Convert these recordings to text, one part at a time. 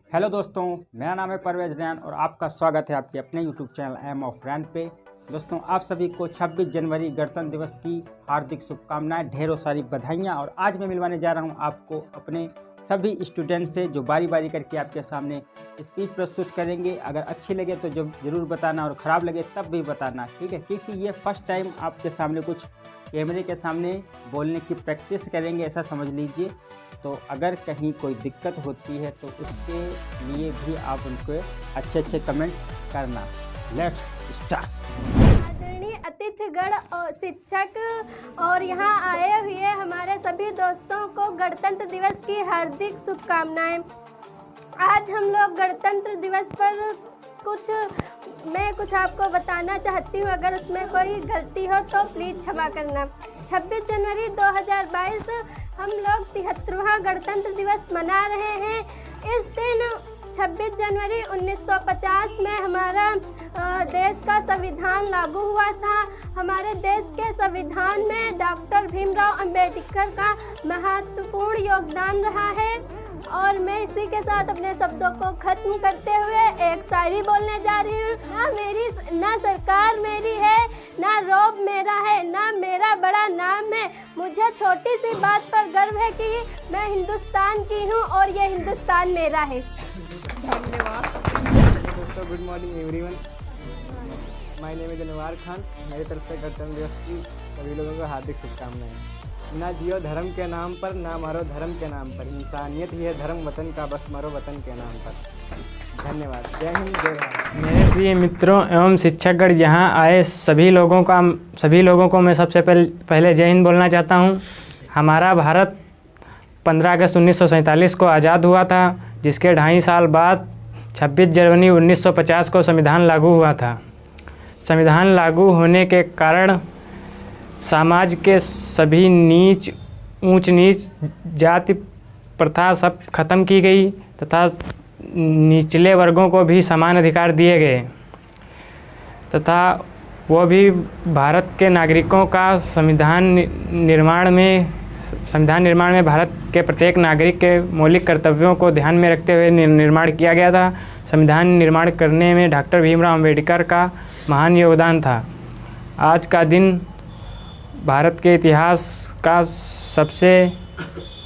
Hello दोस्तों, मेरा नाम है परवेज रैन और आपका स्वागत है आपके अपने यूट्यूब चैनल एम ऑफ रैन पे। दोस्तों, आप सभी को 26 जनवरी गणतंत्र दिवस की हार्दिक शुभकामनाएं, ढेरों सारी बधाइयां। और आज मैं मिलवाने जा रहा हूं आपको अपने सभी स्टूडेंट से जो बारी बारी करके आपके सामने स्पीच प्रस्तुत करेंगे। अगर अच्छी लगे तो ज़रूर बताना और ख़राब लगे तब भी बताना, ठीक है? क्योंकि ये फर्स्ट टाइम आपके सामने कुछ कैमरे के सामने बोलने की प्रैक्टिस करेंगे, ऐसा समझ लीजिए। तो अगर कहीं कोई दिक्कत होती है तो उसके लिए भी आप उनको अच्छे कमेंट करना। Let's start. आदरणीय अतिथिगण और शिक्षक और यहाँ आए हुए हमारे सभी दोस्तों को गणतंत्र दिवस की हार्दिक शुभकामनाएं। आज हम लोग गणतंत्र दिवस पर मैं कुछ आपको बताना चाहती हूँ। अगर उसमें कोई गलती हो तो प्लीज़ क्षमा करना। 26 जनवरी 2022 हम लोग 73वां गणतंत्र दिवस मना रहे हैं। इस दिन 26 जनवरी 1950 में हमारा देश का संविधान लागू हुआ था। हमारे देश के संविधान में डॉक्टर भीमराव अंबेडकर का महत्वपूर्ण योगदान रहा है। और मैं इसी के साथ अपने शब्दों को खत्म करते हुए एक शायरी बोलने जा रही हूँ। ना सरकार मेरी है, ना रौब मेरा है, ना मेरा बड़ा नाम है। मुझे छोटी सी बात पर गर्व है कि मैं हिंदुस्तान की हूँ और ये हिंदुस्तान मेरा है। धन्यवाद दोस्तों, good morning everyone. My name is Anwar Khan. मेरी तरफ से गणतंत्र दिवस की सभी लोगों को हार्दिक शुभकामनाएं। ना जियो धर्म के नाम पर, ना मरो धर्म के नाम पर। इंसानियत ही है धर्म वतन का, बस मरो वतन के नाम पर। धन्यवाद। जय हिंद, जय भारत। मेरे प्रिय मित्रों एवं शिक्षकगण, यहाँ आए सभी लोगों को मैं सबसे पहले जय हिंद बोलना चाहता हूँ। हमारा भारत 15 अगस्त 1947 को आज़ाद हुआ था, जिसके 2.5 साल बाद 26 जनवरी 1950 को संविधान लागू हुआ था। संविधान लागू होने के कारण समाज के सभी ऊंच नीच जाति प्रथा सब खत्म की गई तथा निचले वर्गों को भी समान अधिकार दिए गए तथा वो भी भारत के नागरिकों का संविधान निर्माण में भारत के प्रत्येक नागरिक के मौलिक कर्तव्यों को ध्यान में रखते हुए निर्माण किया गया था। संविधान निर्माण करने में डॉक्टर भीमराव अंबेडकर का महान योगदान था। आज का दिन भारत के इतिहास का सबसे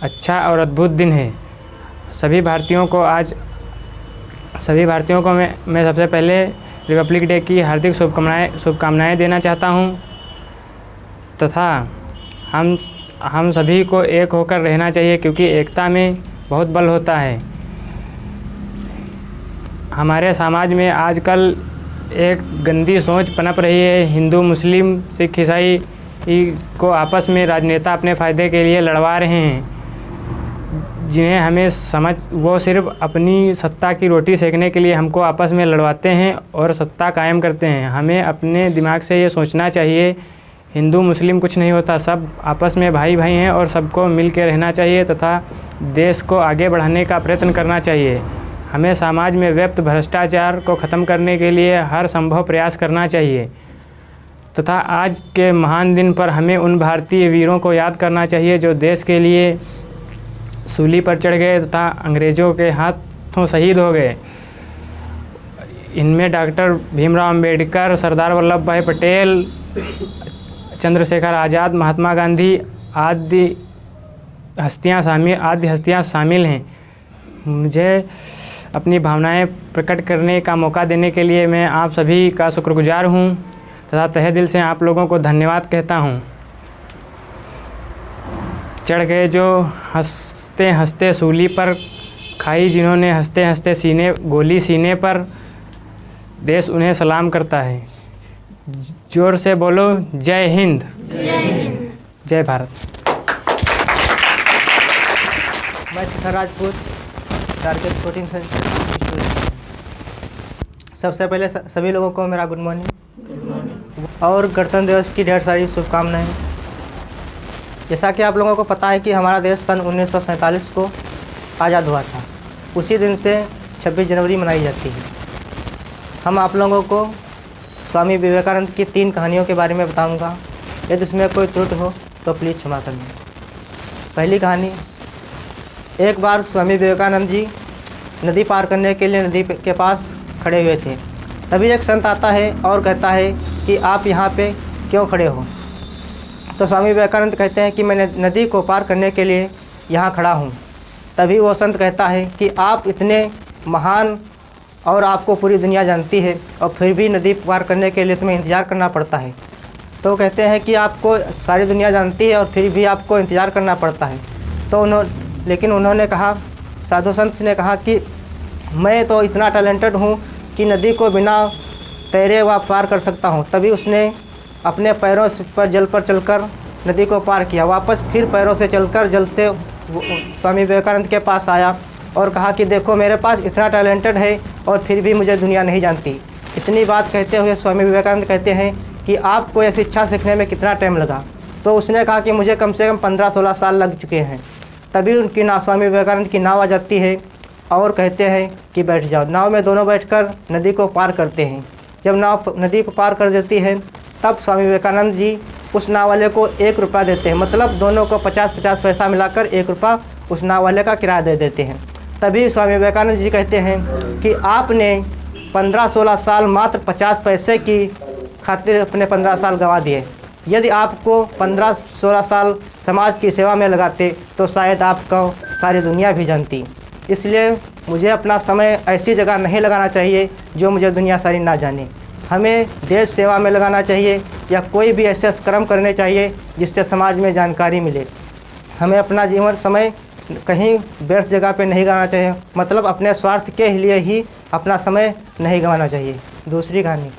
अच्छा और अद्भुत दिन है। सभी भारतीयों को मैं सबसे पहले रिपब्लिक डे की हार्दिक शुभकामनाएं देना चाहता हूं तथा हम सभी को एक होकर रहना चाहिए, क्योंकि एकता में बहुत बल होता है। हमारे समाज में आजकल एक गंदी सोच पनप रही है। हिंदू, मुस्लिम, सिख, ईसाई को आपस में राजनेता अपने फ़ायदे के लिए लड़वा रहे हैं, जिन्हें वो सिर्फ अपनी सत्ता की रोटी सेकने के लिए हमको आपस में लड़वाते हैं और सत्ता कायम करते हैं। हमें अपने दिमाग से ये सोचना चाहिए, हिंदू मुस्लिम कुछ नहीं होता, सब आपस में भाई भाई हैं और सबको मिल के रहना चाहिए तथा देश को आगे बढ़ाने का प्रयत्न करना चाहिए। हमें समाज में व्याप्त भ्रष्टाचार को ख़त्म करने के लिए हर संभव प्रयास करना चाहिए तथा आज के महान दिन पर हमें उन भारतीय वीरों को याद करना चाहिए जो देश के लिए सूली पर चढ़ गए तथा अंग्रेज़ों के हाथों शहीद हो गए। इनमें डॉक्टर भीमराव अंबेडकर, सरदार वल्लभ भाई पटेल, चंद्रशेखर आज़ाद, महात्मा गांधी आदि हस्तियां शामिल हैं। मुझे अपनी भावनाएं प्रकट करने का मौका देने के लिए मैं आप सभी का शुक्रगुजार हूं तथा तहे दिल से आप लोगों को धन्यवाद कहता हूं। चढ़ गए जो हंसते हंसते सूली पर, खाई जिन्होंने हंसते हंसते गोली सीने पर, देश उन्हें सलाम करता है। जोर से बोलो, जय हिंद, जय भारत। मैं शिखर राजपूत, टारगेट कोचिंग सेंटर। सबसे पहले सभी लोगों को मेरा गुड मॉर्निंग और गणतंत्र दिवस की ढेर सारी शुभकामनाएं। जैसा कि आप लोगों को पता है कि हमारा देश सन 1947 को आज़ाद हुआ था। उसी दिन से 26 जनवरी मनाई जाती है। हम आप लोगों को स्वामी विवेकानंद की 3 कहानियों के बारे में बताऊंगा। यदि इसमें कोई त्रुटि हो तो प्लीज़ क्षमा करना। पहली कहानी, एक बार स्वामी विवेकानंद जी नदी पार करने के लिए नदी के पास खड़े हुए थे। तभी एक संत आता है और कहता है कि आप यहाँ पे क्यों खड़े हो। तो स्वामी विवेकानंद कहते हैं कि मैं नदी को पार करने के लिए यहाँ खड़ा हूँ। तभी वो संत कहता है कि आप इतने महान और आपको पूरी दुनिया जानती है और फिर भी नदी पार करने के लिए तुम्हें इंतज़ार करना पड़ता है। तो कहते हैं कि आपको सारी दुनिया जानती है और फिर भी आपको इंतज़ार करना पड़ता है। तो लेकिन उन्होंने कहा, साधु संत ने कहा कि मैं तो इतना टैलेंटेड हूँ कि नदी को बिना तैरे हुआ पार कर सकता हूँ। तभी उसने अपने पैरों पर जल पर चलकर नदी को पार किया। वापस फिर पैरों से चलकर जल से स्वामी विवेकानंद के पास आया और कहा कि देखो मेरे पास इतना टैलेंटेड है और फिर भी मुझे दुनिया नहीं जानती। इतनी बात कहते हुए स्वामी विवेकानंद कहते हैं कि आपको यह शिक्षा सीखने में कितना टाइम लगा। तो उसने कहा कि मुझे कम से कम 15-16 साल लग चुके हैं। तभी उनकी स्वामी विवेकानंद की नाव आ जाती है और कहते हैं कि बैठ जाओ। नाव में दोनों बैठकर नदी को पार करते हैं। जब नाव नदी को पार कर देती है तब स्वामी विवेकानंद जी उस नाव वाले को 1 रुपया देते हैं। मतलब दोनों को 50-50 पैसा मिलाकर 1 रुपया उस नाव वाले का किराया दे देते हैं। तभी स्वामी विवेकानंद जी कहते हैं कि आपने 15-16 साल मात्र 50 पैसे की खातिर अपने 15 साल गंवा दिए। यदि आपको 15-16 साल समाज की सेवा में लगाते तो शायद आपको सारी दुनिया भी जानती। इसलिए मुझे अपना समय ऐसी जगह नहीं लगाना चाहिए जो मुझे दुनिया सारी ना जाने। हमें देश सेवा में लगाना चाहिए या कोई भी ऐसे कर्म करने चाहिए जिससे समाज में जानकारी मिले। हमें अपना जीवन समय कहीं व्यर्थ जगह पे नहीं गंवाना चाहिए। मतलब अपने स्वार्थ के लिए ही अपना समय नहीं गंवाना चाहिए। दूसरी कहानी,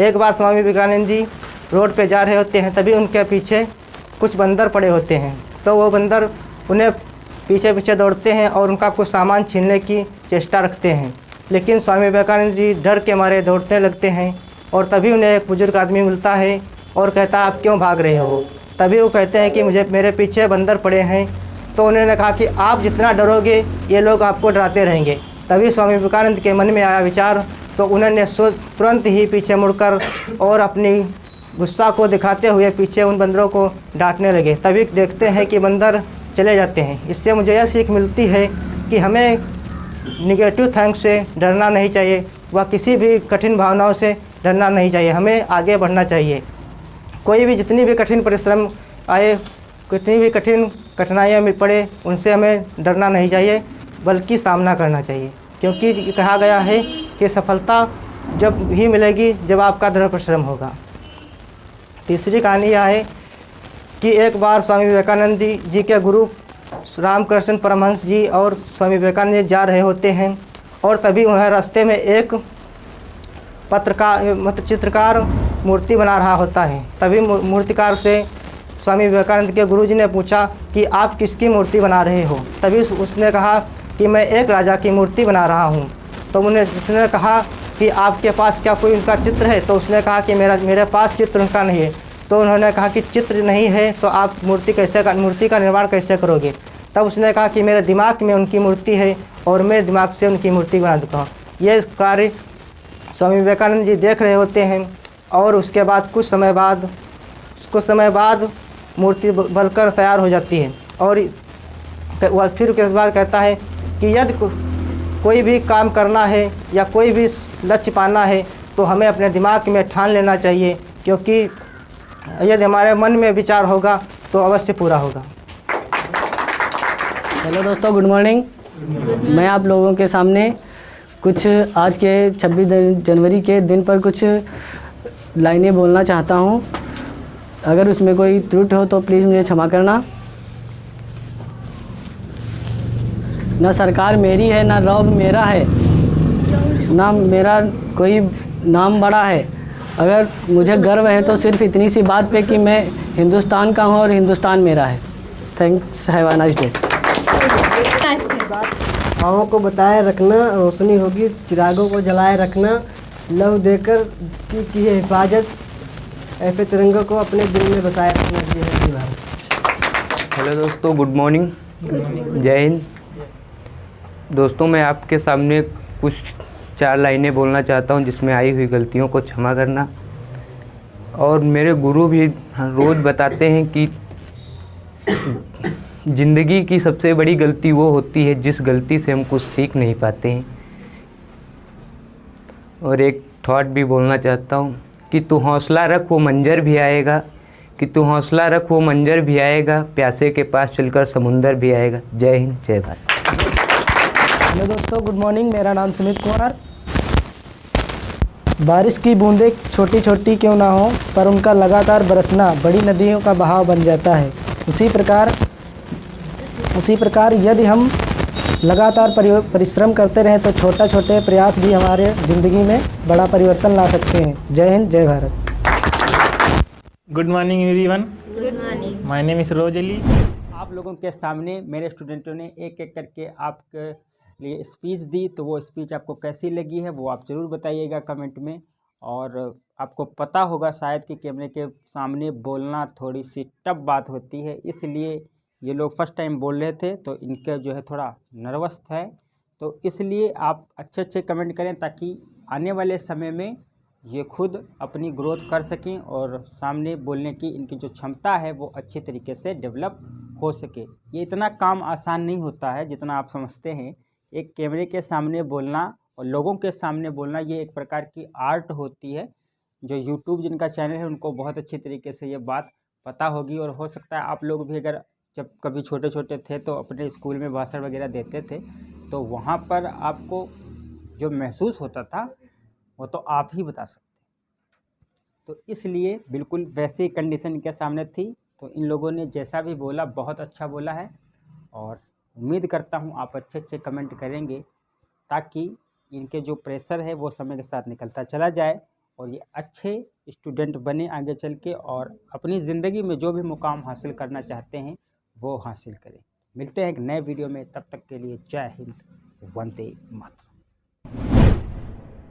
एक बार स्वामी विवेकानंद जी रोड पे जा रहे होते हैं। तभी उनके पीछे कुछ बंदर पड़े होते हैं। तो वो बंदर उन्हें पीछे पीछे दौड़ते हैं और उनका कुछ सामान छीनने की चेष्टा रखते हैं। लेकिन स्वामी विवेकानंद जी डर के मारे दौड़ने लगते हैं और तभी उन्हें एक बुजुर्ग आदमी मिलता है और कहता है आप क्यों भाग रहे हो। तभी वो कहते हैं कि मेरे पीछे बंदर पड़े हैं। तो उन्होंने कहा कि आप जितना डरोगे ये लोग आपको डराते रहेंगे। तभी स्वामी विवेकानंद के मन में आया विचार। तो उन्होंने तुरंत ही पीछे मुड़कर और अपनी गुस्सा को दिखाते हुए पीछे उन बंदरों को डांटने लगे। तभी देखते हैं कि बंदर चले जाते हैं। इससे मुझे यह सीख मिलती है कि हमें निगेटिव थिंक से डरना नहीं चाहिए व किसी भी कठिन भावनाओं से डरना नहीं चाहिए। हमें आगे बढ़ना चाहिए। कोई भी जितनी भी कठिन परिश्रम आए, कितनी भी कठिन कठिनाइयाँ में पड़े, उनसे हमें डरना नहीं चाहिए बल्कि सामना करना चाहिए। क्योंकि कहा गया है कि सफलता जब ही मिलेगी जब आपका दृढ़ परिश्रम होगा। तीसरी कहानी यह है कि एक बार स्वामी विवेकानंद जी के गुरु रामकृष्ण परमहंस जी और स्वामी विवेकानंद जी जा रहे होते हैं और तभी उन्हें रास्ते में एक चित्रकार मूर्ति बना रहा होता है। तभी मूर्तिकार से स्वामी विवेकानंद के गुरुजी ने पूछा कि आप किसकी मूर्ति बना रहे हो। तभी उसने कहा कि मैं एक राजा की मूर्ति बना रहा हूँ। तो उसने कहा कि आपके पास क्या कोई उनका चित्र है। तो उसने कहा कि मेरे पास चित्र उनका नहीं है। तो उन्होंने कहा कि चित्र नहीं है तो आप मूर्ति का निर्माण कैसे करोगे। तब उसने कहा कि मेरे दिमाग में उनकी मूर्ति है और मैं दिमाग से उनकी मूर्ति बना देता हूँ। ये कार्य स्वामी विवेकानंद जी देख रहे होते हैं और उसके बाद कुछ समय बाद मूर्ति बनकर तैयार हो जाती है। और वह फिर उसके बाद कहता है कि यदि कोई भी काम करना है या कोई भी लक्ष्य पाना है तो हमें अपने दिमाग में ठान लेना चाहिए, क्योंकि यदि हमारे मन में विचार होगा तो अवश्य पूरा होगा। हेलो दोस्तों, गुड मॉर्निंग। मैं आप लोगों के सामने कुछ आज के 26 जनवरी के दिन पर कुछ लाइनें बोलना चाहता हूं। अगर उसमें कोई त्रुटि हो तो प्लीज़ मुझे क्षमा करना। ना सरकार मेरी है, ना रौब मेरा है, ना मेरा कोई नाम बड़ा है। अगर मुझे गर्व है तो सिर्फ इतनी सी बात पे कि मैं हिंदुस्तान का हूँ और हिंदुस्तान मेरा है। Thanks, have a nice day. हवाओं को बताए रखना, रोशनी होगी चिरागों को जलाए रखना, लहू देकर जिसकी की है हिफाजत, ऐसे तिरंगे को अपने दिल में बसाए रखना। जय हिंद, जय भारत। हेलो दोस्तों, गुड मॉर्निंग, जय हिंद। दोस्तों, मैं आपके सामने कुछ 4 लाइनें बोलना चाहता हूं जिसमें आई हुई गलतियों को क्षमा करना। और मेरे गुरु भी रोज़ बताते हैं कि ज़िंदगी की सबसे बड़ी गलती वो होती है जिस गलती से हम कुछ सीख नहीं पाते हैं। और एक थॉट भी बोलना चाहता हूँ कि तू हौसला रख वो मंजर भी आएगा, कि तू हौसला रख वो मंजर भी आएगा, प्यासे के पास चलकर समुंदर भी आएगा। जय हिंद, जय भारत। हेलो दोस्तों, गुड मॉर्निंग। मेरा नाम सुमित कुमार। बारिश की बूंदें छोटी छोटी क्यों ना हो, पर उनका लगातार बरसना बड़ी नदियों का बहाव बन जाता है। उसी प्रकार यदि हम लगातार परिश्रम करते रहें तो छोटा छोटे प्रयास भी हमारे ज़िंदगी में बड़ा परिवर्तन ला सकते हैं। जय हिंद, जय Bharat. Good morning everyone. Good morning. My name is Roz Ali. आप लोगों के सामने मेरे स्टूडेंटों ने एक एक करके आपके लिए स्पीच दी, तो वो स्पीच आपको कैसी लगी है वो आप ज़रूर बताइएगा कमेंट में। और आपको पता होगा शायद कि कैमरे के सामने बोलना थोड़ी सी टफ बात होती है, इसलिए ये लोग फर्स्ट टाइम बोल रहे थे तो इनके जो है थोड़ा नर्वस है। तो इसलिए आप अच्छे अच्छे कमेंट करें ताकि आने वाले समय में ये खुद अपनी ग्रोथ कर सकें और सामने बोलने की इनकी जो क्षमता है वो अच्छे तरीके से डेवलप हो सके। ये इतना काम आसान नहीं होता है जितना आप समझते हैं। एक कैमरे के सामने बोलना और लोगों के सामने बोलना ये एक प्रकार की आर्ट होती है। जो यूट्यूब जिनका चैनल है उनको बहुत अच्छी तरीके से ये बात पता होगी। और हो सकता है आप लोग भी अगर जब कभी छोटे छोटे थे तो अपने स्कूल में भाषण वगैरह देते थे तो वहाँ पर आपको जो महसूस होता था वो तो आप ही बता सकते। तो इसलिए बिल्कुल वैसे कंडीशन के सामने थी, तो इन लोगों ने जैसा भी बोला बहुत अच्छा बोला है। और उम्मीद करता हूँ आप अच्छे अच्छे कमेंट करेंगे ताकि इनके जो प्रेशर है वो समय के साथ निकलता चला जाए और ये अच्छे स्टूडेंट बने आगे चल के और अपनी ज़िंदगी में जो भी मुकाम हासिल करना चाहते हैं वो हासिल करें। मिलते हैं एक नए वीडियो में, तब तक के लिए जय हिंद, वंदे मातरम।